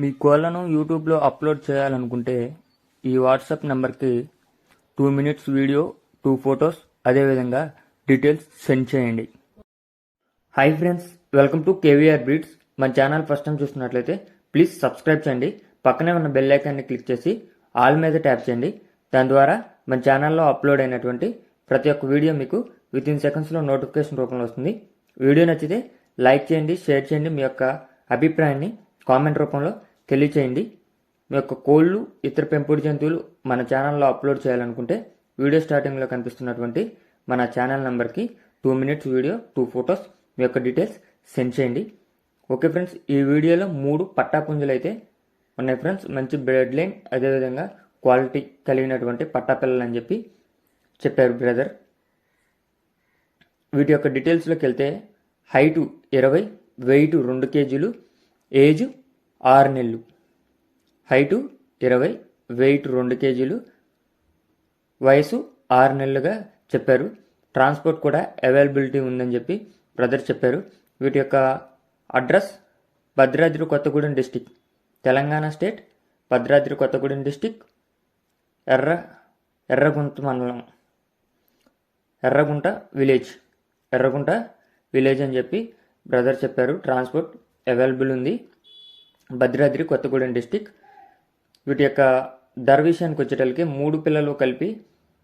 మీ కోళ్లను యూట్యూబ్లో అప్లోడ్ చేయాలనుకుంటే ఈ వాట్సాప్ నెంబర్కి 2 minutes వీడియో, 2 photos, అదేవిధంగా డీటెయిల్స్ సెండ్ చేయండి. Hi friends, welcome to KVR breeds. మన ఛానల్ ఫస్ట్ టైం చూస్తున్నట్లయితే ప్లీజ్ సబ్స్క్రైబ్ చేయండి. పక్కనే ఉన్న బెల్ ఐకాన్ని క్లిక్ చేసి ఆల్ మీద ట్యాప్ చేయండి. దాని ద్వారా మన ఛానల్లో అప్లోడ్ అయినటువంటి ప్రతి ఒక్క వీడియో మీకు వితిన్ సెకండ్స్లో నోటిఫికేషన్ రూపంలో వస్తుంది. వీడియో నచ్చితే లైక్ చేయండి, షేర్ చేయండి. మీ యొక్క అభిప్రాయాన్ని కామెంట్ రూపంలో తెలియచేయండి. మీ యొక్క కోళ్ళు, ఇతర పెంపుడు జంతువులు మన ఛానల్లో అప్లోడ్ చేయాలనుకుంటే వీడియో స్టార్టింగ్లో కనిపిస్తున్నటువంటి మన ఛానల్ నెంబర్కి 2 minutes వీడియో, 2 photos, మీ యొక్క డీటెయిల్స్ సెండ్ చేయండి. ఓకే ఫ్రెండ్స్, ఈ వీడియోలో 3 పట్టా పుంజులు అయితే ఉన్నాయి ఫ్రెండ్స్. మంచి బ్రెడ్ లైన్, అదేవిధంగా క్వాలిటీ కలిగినటువంటి పట్టా పిల్లలు అని చెప్పి చెప్పారు బ్రదర్. వీటి యొక్క డీటెయిల్స్లోకి వెళ్తే హైటు 20, వెయిట్ 2 kgs, ఏజ్ 6 నెలలు. హైటు 20, వెయిట్ 2 kgs, వయసు 6 నెలలుగా చెప్పారు. ట్రాన్స్పోర్ట్ కూడా అవైలబిలిటీ ఉందని చెప్పి బ్రదర్ చెప్పారు. వీటి యొక్క address Bhadradri Kothagudem district, Telangana state, Bhadradri Kothagudem district, Erragunta మండలం, ఎర్రగుంట విలేజ్ అని చెప్పి బ్రదర్ చెప్పారు. ట్రాన్స్పోర్ట్ అవైలబుల్ ఉంది, భద్రాద్రి కొత్తగూడెం డిస్టిక్. వీటి యొక్క ధర విషయానికి వచ్చేటప్పటికి 3 పిల్లలు కలిపి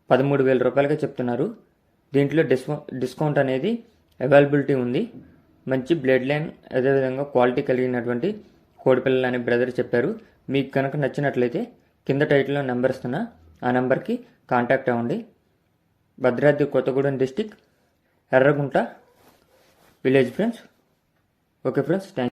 13,000 రూపాయలుగా చెప్తున్నారు. దీంట్లో డిస్కౌంట్ అనేది అవైలబిలిటీ ఉంది. మంచి బ్లడ్ లైన్, అదేవిధంగా క్వాలిటీ కలిగినటువంటి కోడి పిల్లలు అని బ్రదర్ చెప్పారు. మీకు కనుక నచ్చినట్లయితే కింద టైటిల్లో నెంబర్ ఇస్తున్నా, ఆ నెంబర్కి కాంటాక్ట్ అవ్వండి. Bhadradri Kothagudem district, Erragunta village friends. Okay friends, thank